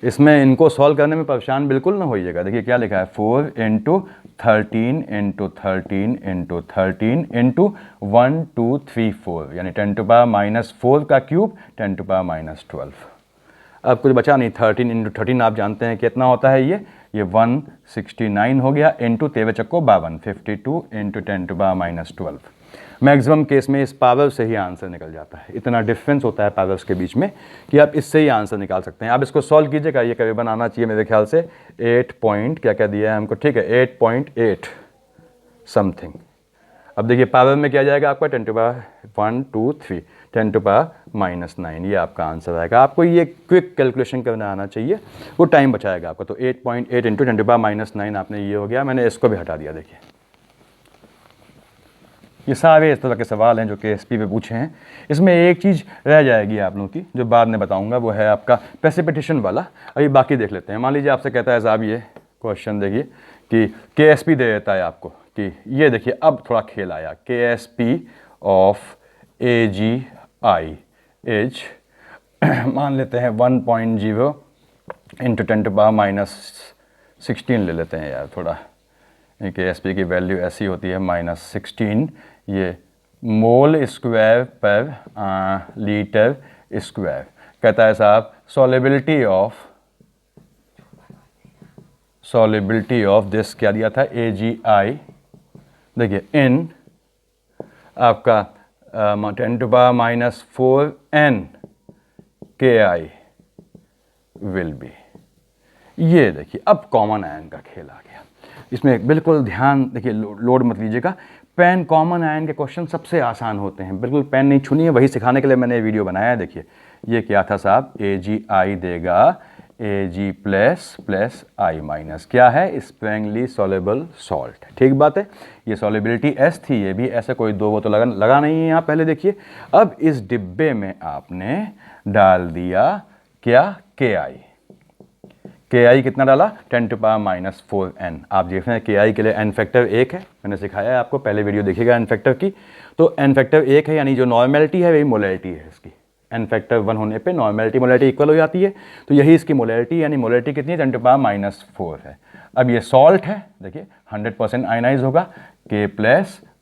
इसमें इनको सॉल्व करने में परेशान बिल्कुल ना होइएगा। देखिए क्या लिखा है 4 इंटू 13 इंटू 13 इंटू 13 इंटू 1 2 3 4, यानी 10⁻⁻4 का क्यूब 10⁻⁻12। अब कुछ बचा नहीं, 13 इंटू 13 आप जानते हैं कितना होता है, ये 169 हो गया, इंटू 13 चक्को 52, 52 इंटू 10⁻⁻12। मैक्सिमम केस में इस पावर से ही आंसर निकल जाता है। इतना डिफरेंस होता है पावर्स के बीच में कि आप इससे ही आंसर निकाल सकते हैं। आप इसको सॉल्व कीजिएगा, ये करीबन आना चाहिए मेरे ख्याल से 8 पॉइंट क्या दिया है हमको, ठीक है 8.8 समथिंग। अब देखिए पावर में क्या जाएगा आपका 10⁻1 2 3 10⁻⁻9, ये आपका आंसर आएगा। आपको ये क्विक कैलकुलेशन करना आना चाहिए, वो टाइम बचाएगा आपको। तो 8.8 इंटू 10⁻�9 आपने ये हो गया, मैंने इसको भी हटा दिया। देखिए ये सारे इस तरह के सवाल हैं जो KSP पे पूछे हैं। इसमें एक चीज़ रह जाएगी आप लोगों की, जो बाद में बताऊंगा, वो है आपका प्रेसिपिटेशन वाला। अभी बाकी देख लेते हैं। मान लीजिए आपसे कहता है साहब ये क्वेश्चन देखिए कि KSP दे देता है आपको कि ये देखिए अब थोड़ा खेल आया, KSP ऑफ AgI इज मान लेते हैं 1.0 इंटू 10⁻⁻16 ले लेते हैं यार, थोड़ा KSP की वैल्यू ऐसी होती है -16, ये मोल स्क्वायर पर लीटर स्क्वायर। कहता है साहब सॉलिबिलिटी ऑफ दिस क्या दिया था AgI, देखिए इन आपका 10⁻⁻4 n KI विल बी। ये देखिए अब कॉमन आयन का खेल आ गया। इसमें बिल्कुल ध्यान देखिए, लोड मत लीजिएगा। पेन कॉमन आयन के क्वेश्चन सबसे आसान होते हैं, बिल्कुल पेन नहीं छूनी है, वही सिखाने के लिए मैंने वीडियो बनाया है। देखिए ये क्या था साहब, AgI देगा Ag प्लस I माइनस, क्या है स्प्रेंगली सॉल्युबल सॉल्ट। ठीक बात है, ये सॉल्युबिलिटी S थी, ये भी ऐसे कोई दो वो तो लगा नहीं है यहाँ। पहले देखिए अब इस डिब्बे में आपने डाल दिया क्या KI कितना डाला 10⁻⁻4 n। आप देख रहे हैं KI के लिए n फैक्टर 1 है, मैंने सिखाया है आपको, पहले वीडियो देखिएगा n फैक्टर की। तो n फैक्टर 1 है, यानी जो नॉर्मेलिटी है वही मोलैरिटी है इसकी। n फैक्टर 1 होने पे नॉर्मेलिटी मोलैरिटी इक्वल हो जाती है, तो यही इसकी मोलैरिटी, यानी मोलैरिटी कितनी है 10⁻⁻4 है। अब ये सॉल्ट है, देखिए 100% आयनाइज होगा, K+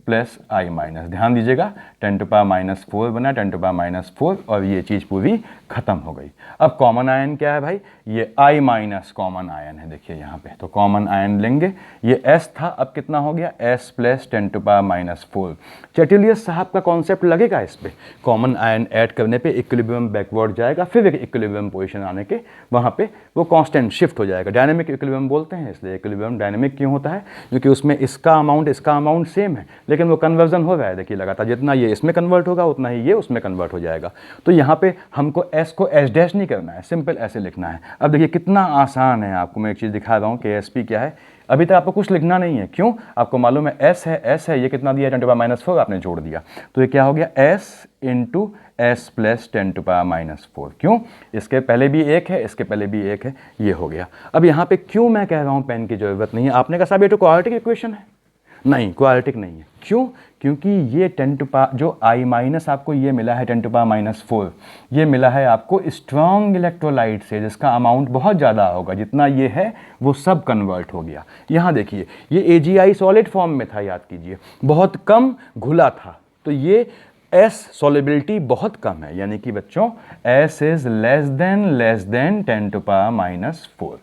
प्लस आई माइनस, ध्यान दीजिएगा 10⁻⁻4 बना, 10⁻⁻4 और ये चीज़ पूरी खत्म हो गई। अब कॉमन आयन क्या है भाई, ये आई माइनस कॉमन आयन है, देखिए यहाँ पे, तो कॉमन आयन लेंगे, ये s था, अब कितना हो गया s प्लस 10⁻⁻4। चैटिलियस साहब का कॉन्सेप्ट लगेगा इस पे, कॉमन आयन ऐड करने पे इक्विलिब्रियम बैकवर्ड जाएगा, फिर एक इक्विलिब्रियम पोजीशन आने के वहाँ पे वो कांस्टेंट शिफ्ट हो जाएगा। डायनेमिक इक्विलिब्रियम बोलते हैं, इसलिए इक्विलिब्रियम डायनेमिक क्यों होता है, क्योंकि उसमें इसका अमाउंट सेम है, लेकिन वो कन्वर्जन हो रहा है, देखिए लगातार, जितना ये इसमें कन्वर्ट होगा उतना ही ये उसमें कन्वर्ट हो जाएगा। तो यहाँ पे हमको s को s डैश नहीं करना है, सिंपल ऐसे लिखना है। अब देखिए कितना आसान है, आपको मैं एक चीज़ दिखा रहा हूँ कि एस पी क्या है। अभी तक आपको कुछ लिखना नहीं है, क्यों, आपको मालूम है s है, ये कितना दिया 10⁻⁻4 आपने जोड़ दिया, तो ये क्या हो गया s इंटू s प्लस 10⁻⁻4। क्यों, इसके पहले भी एक है, इसके पहले भी एक है, ये हो गया। अब यहाँ पे क्यों मैं कह रहा हूँ पेन की ज़रूरत नहीं है, आपने कहा साहब ये तो क्वाड्रेटिक इक्वेशन है, नहीं क्वाड्रेटिक नहीं है। क्यों, क्योंकि ये जो आई माइनस आपको ये मिला है 10⁻⁻4, ये मिला है आपको स्ट्रॉन्ग इलेक्ट्रोलाइट से, जिसका अमाउंट बहुत ज़्यादा होगा, जितना ये है वो सब कन्वर्ट हो गया। यहाँ देखिए ये AgI सॉलिड फॉर्म में था, याद कीजिए, बहुत कम घुला था, तो ये S सॉलिबिलिटी बहुत कम है, यानी कि बच्चों S इज लेस देन 10⁻⁻4।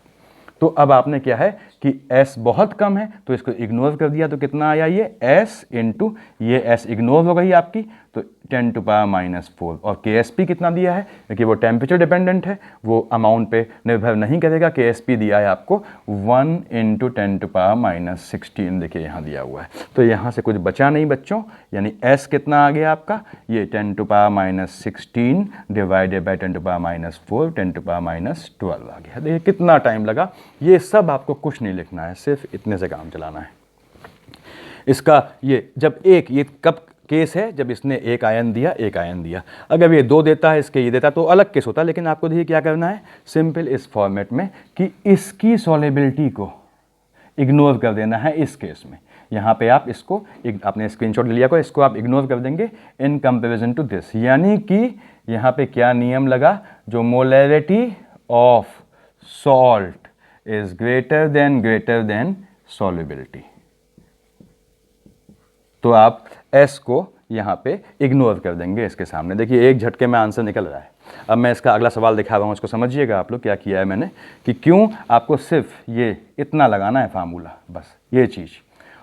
तो अब आपने क्या है कि s बहुत कम है, तो इसको इग्नोर कर दिया, तो कितना आया ये s इंटू ये s इग्नोर हो गई आपकी, तो 10⁻⁻4। और KSP कितना दिया है, क्योंकि वो टेम्परेचर डिपेंडेंट है, वो अमाउंट पे निर्भर नहीं करेगा। KSP दिया है आपको 1 इंटू 10⁻16, देखिए यहाँ दिया हुआ है, तो यहाँ से कुछ बचा नहीं बच्चों, यानी s कितना आ गया आपका, ये 10⁻16 डिवाइडेड बाई 10⁻4, 10⁻12 आ गया। देखिए कितना टाइम लगा, ये सब आपको कुछ नहीं लिखना है, सिर्फ इतने से काम चलाना है। इसका ये जब ये कब केस है, जब इसने एक आयन दिया, अगर ये 2 देता है, इसके ये देता तो अलग केस होता, लेकिन आपको देखिए क्या करना है, सिंपल इस फॉर्मेट में कि इसकी सॉलिबिलिटी को इग्नोर कर देना है इस केस में। यहाँ पे आप इसको आपने स्क्रीनशॉट ले लिया को, इसको आप इग्नोर कर देंगे इन कंपेरिजन टू दिस, यानी कि यहाँ पे क्या नियम लगा, जो molarity of salt is greater then solubility, तो आप s को यहाँ पे इग्नोर कर देंगे इसके सामने। देखिए एक झटके में आंसर निकल रहा है। अब मैं इसका अगला सवाल दिखा रहा हूँ, इसको समझिएगा आप लोग क्या किया है मैंने, कि क्यों आपको सिर्फ ये इतना लगाना है फार्मूला, बस ये चीज़,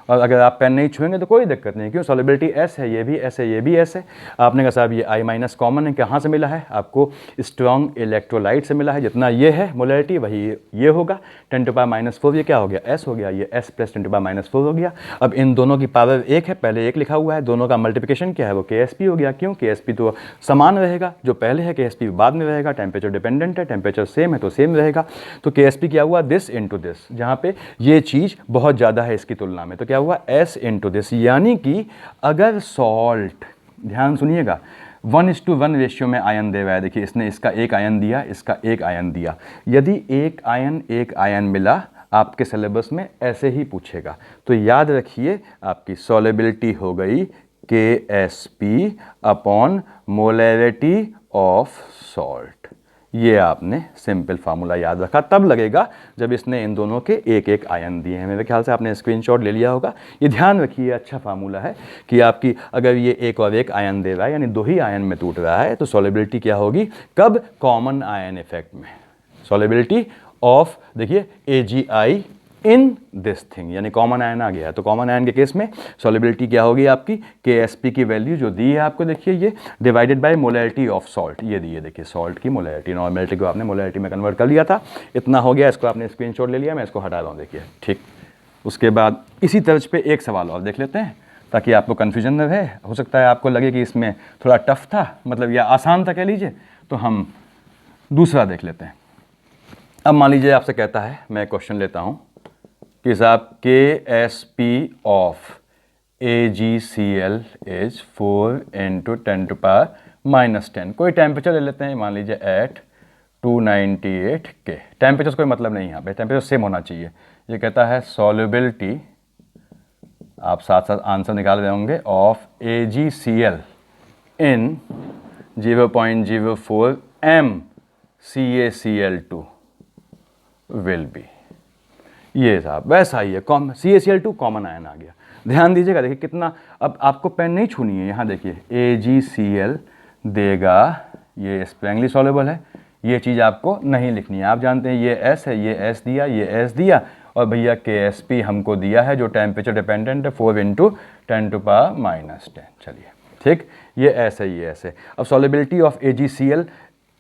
और अगर आप पेन नहीं छुएंगे तो कोई दिक्कत नहीं, क्यों, सॉलिबिलिटी s है, ये भी s है, ये भी s है। आपने कहा साहब ये आई माइनस कॉमन है, कहाँ से मिला है, आपको स्ट्रॉन्ग इलेक्ट्रोलाइट से मिला है, जितना ये है मोलैरिटी वही ये होगा, 10⁻⁻4 ये क्या हो गया, s हो गया, ये s प्लस 10⁻⁻4 हो गया। अब इन दोनों की पावर 1 है, पहले 1 लिखा हुआ है, दोनों का मल्टीप्लिकेशन क्या है, वो KSP हो गया। क्यों, KSP तो समान रहेगा, जो पहले है KSP बाद में रहेगा, टेम्परेचर डिपेंडेंट है, टेम्परेचर सेम है तो सेम रहेगा, तो KSP क्या हुआ, दिस इंटू दिस, जहाँ पे ये चीज़ बहुत ज़्यादा है इसकी तुलना में, तो क्या हुआ s इंटू दिस, यानी कि अगर सॉल्ट, ध्यान सुनिएगा, 1:1 रेशियो में आयन दे रहा है, देखिए इसने इसका एक आयन दिया, इसका एक आयन दिया, यदि एक आयन मिला आपके सिलेबस में ऐसे ही पूछेगा, तो याद रखिए आपकी सॉलिबिलिटी हो गई KSP upon molarity of salt. ये आपने सिंपल फार्मूला याद रखा, तब लगेगा जब इसने इन दोनों के एक आयन दिए हैं। मेरे ख्याल से आपने स्क्रीनशॉट ले लिया होगा। ये ध्यान रखिए, अच्छा फार्मूला है कि आपकी अगर ये एक और एक आयन दे रहा है, यानी 2 ही आयन में टूट रहा है, तो सॉलिबिलिटी क्या होगी, कब, कॉमन आयन इफेक्ट में, सॉलिबिलिटी ऑफ, देखिए AgI इन दिस थिंग, यानी कॉमन आयन आ गया है, तो कॉमन आयन के केस में सॉलिबिलिटी क्या होगी आपकी, KSP की वैल्यू जो दी है आपको, देखिए ये divided by molarity of salt, ये दी है, देखिए सॉल्ट की मोलैरिटी, नॉर्मेलिटी को आपने मोलैरिटी में कन्वर्ट कर लिया था, इतना हो गया, इसको आपने स्क्रीनशॉट ले लिया, मैं इसको हटा रहा हूँ, देखिए ठीक। उसके बाद इसी तर्ज पे एक सवाल और देख लेते हैं, ताकि आपको कन्फ्यूजन न रहे, हो सकता है आपको लगे कि इसमें थोड़ा टफ था, मतलब या आसान था कह लीजिए, तो हम दूसरा देख लेते हैं। अब मान लीजिए आपसे कहता है, मैं क्वेश्चन लेता हूँ कि साहब KSP of AgCl is 4 into 10⁻⁻10, कोई टेम्परेचर ले लेते हैं, मान लीजिए एट 298 K, टेम्परेचर कोई मतलब नहीं, यहाँ पे टेम्परेचर सेम होना चाहिए। ये कहता है सॉल्युबिलिटी, आप साथ साथ आंसर निकाल रहे होंगे, of AgCl in 0.04 mCaCl2 will be, ये साहब वैसा ही है, CaCl2 कॉमन आयन आ गया, ध्यान दीजिएगा, देखिए कितना, अब आपको पेन नहीं छूनी है, यहाँ देखिए AgCl देगा, ये स्प्रैंगली सॉल्युबल है, ये चीज़ आपको नहीं लिखनी है। आप जानते हैं ये S है, ये S दिया, ये S दिया, और भैया KSP हमको दिया है जो टेम्परेचर डिपेंडेंट है 4 × 10⁻⁻10। चलिए ठीक, ये S है, ये S है। अब सॉल्युबिलिटी ऑफ AgCl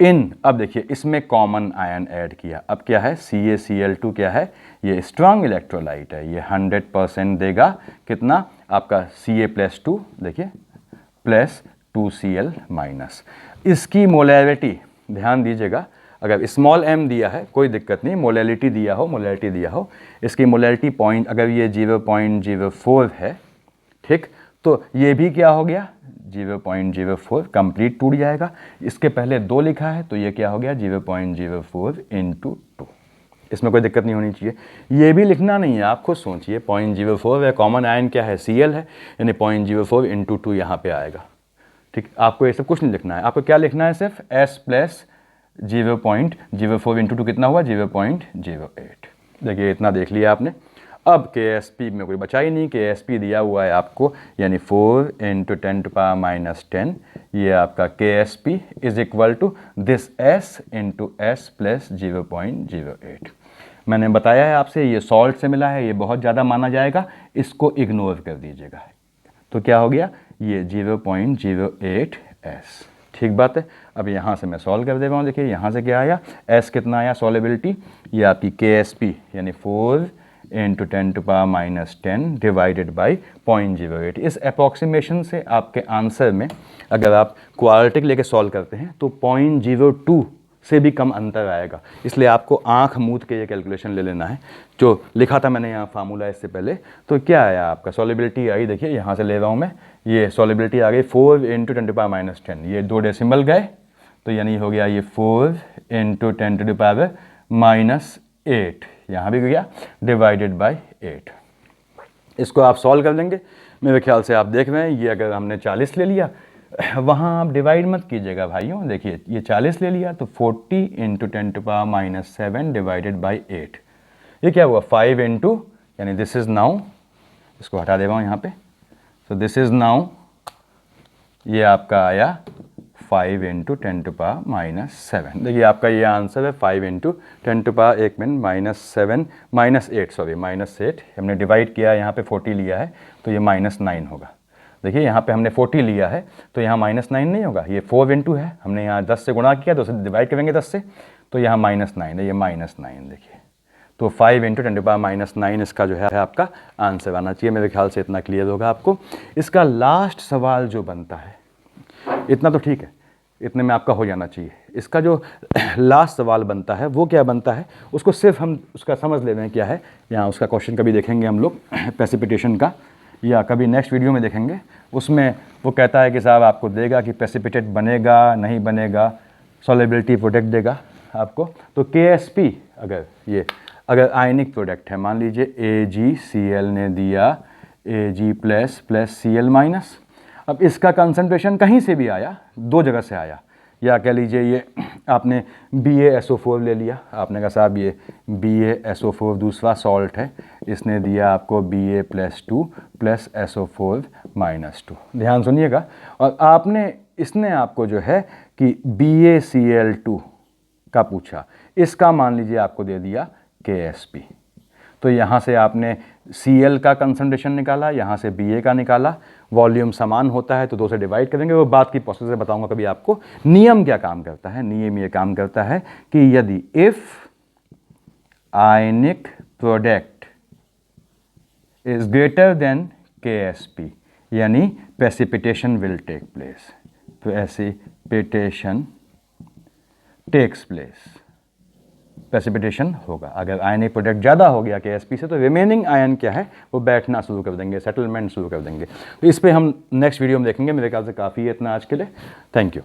इन, अब देखिए इसमें कॉमन आयन ऐड किया, अब क्या है CaCl2 क्या है, ये स्ट्रांग इलेक्ट्रोलाइट है, ये 100% देगा कितना आपका Ca+2, देखिए प्लस 2Cl-। इसकी मोलैरिटी ध्यान दीजिएगा, अगर स्मॉल m दिया है कोई दिक्कत नहीं, मोलैरिटी दिया हो, इसकी मोलैरिटी पॉइंट अगर ये 0.04 है, ठीक, तो ये भी क्या हो गया 0.04 कंप्लीट टूट जाएगा। इसके पहले 2 लिखा है तो ये क्या हो गया 0.04 × 2, इसमें कोई दिक्कत नहीं होनी चाहिए। ये भी लिखना नहीं है, आप खुद सोचिए 0.04 है, कॉमन आयन क्या है Cl है, यानी 0.04 × 2 यहाँ पे आएगा। ठीक, आपको ये सब कुछ नहीं लिखना है, आपको क्या लिखना है, सिर्फ S प्लस 0.04 × 2 कितना हुआ 0.08। देखिए इतना देख लिया आपने। अब KSP में कोई बचा ही नहीं, KSP दिया हुआ है आपको, यानी 4 × 10⁻⁻10, ये आपका KSP is equal to this S × S plus 0.08। मैंने बताया है आपसे ये सॉल्ट से मिला है, ये बहुत ज़्यादा माना जाएगा, इसको इग्नोर कर दीजिएगा। तो क्या हो गया ये 0.08 S, ठीक बात है। अब यहाँ से मैं सॉल्व कर दे रहा हूँ, देखिए यहाँ से क्या आया, S कितना आया सॉल्युबिलिटी, ये आपकी KSP यानी 4 × 10⁻⁻10 डिवाइडेड बाई 0.08। इस अप्रॉक्सीमेशन से आपके आंसर में अगर आप क्वाड्रेटिक लेके सॉल्व करते हैं तो 0.02 से भी कम अंतर आएगा, इसलिए आपको आंख मूंद के ये कैलकुलेशन ले लेना है। जो लिखा था मैंने यहाँ फार्मूला इससे पहले, तो क्या आया आपका सॉल्युबिलिटी आई, देखिए यहाँ से ले रहा हूँ मैं, ये सॉल्युबिलिटी आ गई 4 × 10⁻⁻10, ये 2 डेसिमल गए तो यानी हो गया ये 4 × 10⁻⁻8, यहाँ भी गया डिवाइडेड बाई 8। इसको आप सॉल्व कर लेंगे, मेरे ख्याल से आप देख रहे हैं, ये अगर हमने 40 ले लिया, वहाँ आप डिवाइड मत कीजिएगा भाइयों, देखिए ये 40 ले लिया तो 40 × 10⁻⁷ डिवाइडेड बाई 8, ये क्या हुआ 5 × यानी दिस इज़ नाउ, इसको हटा दे रहा हूँ यहाँ पे, सो दिस इज़ नाउ, ये आपका आया 5 × 10⁻⁷। देखिए आपका ये आंसर है 5 × 10⁻⁷, हमने डिवाइड किया है, यहाँ पे 40 लिया है तो ये -9 होगा। देखिए यहाँ पे हमने 40 लिया है तो यहाँ -9 नहीं होगा, ये 4 × है, हमने यहाँ 10 से गुणा किया तो उसे डिवाइड करेंगे 10 से, तो यहाँ -9 है, ये -9 देखिए, तो 5 × 10⁻⁹ इसका जो है आपका आंसर आना चाहिए। मेरे ख्याल से इतना क्लियर होगा आपको। इसका लास्ट सवाल जो बनता है, इतना तो ठीक है, इतने में आपका हो जाना चाहिए। इसका जो लास्ट सवाल बनता है वो क्या बनता है, उसको सिर्फ हम उसका समझ ले रहे हैं क्या है। यहाँ उसका क्वेश्चन कभी देखेंगे हम लोग प्रेसिपिटेशन का, या कभी नेक्स्ट वीडियो में देखेंगे। उसमें वो कहता है कि साहब आपको देगा कि प्रेसिपिटेट बनेगा नहीं बनेगा, सॉल्युबिलिटी प्रोडक्ट देगा आपको। तो KSP अगर आयनिक प्रोडक्ट है, मान लीजिए AgCl ने दिया Ag प्लस Cl-। अब इसका कंसंट्रेशन कहीं से भी आया, 2 जगह से आया, या कह लीजिए ये आपने BaSO4 ले लिया, आपने कहा साहब ये BaSO4 दूसरा सॉल्ट है, इसने दिया आपको Ba+2 प्लस SO4-2। ध्यान सुनिएगा, और इसने आपको जो है कि BaCl2 का पूछा, इसका मान लीजिए आपको दे दिया KSP। तो यहाँ से आपने Cl का कंसंट्रेशन निकाला, यहाँ से Ba का निकाला, वॉल्यूम समान होता है तो 2 से डिवाइड करेंगे। वो बात की प्रोसेस से बताऊंगा कभी आपको। नियम क्या काम करता है, नियम ये काम करता है कि यदि if ionic product is greater than KSP, यानी precipitation will take place, precipitation takes place, precipitation होगा। अगर आयनिक प्रोडक्ट ज़्यादा हो गया KSP से तो रिमेनिंग आयन क्या है वो बैठना शुरू कर देंगे, सेटलमेंट शुरू कर देंगे। तो इस पे हम नेक्स्ट वीडियो में देखेंगे। मेरे ख्याल से काफ़ी है इतना आज के लिए। Thank you.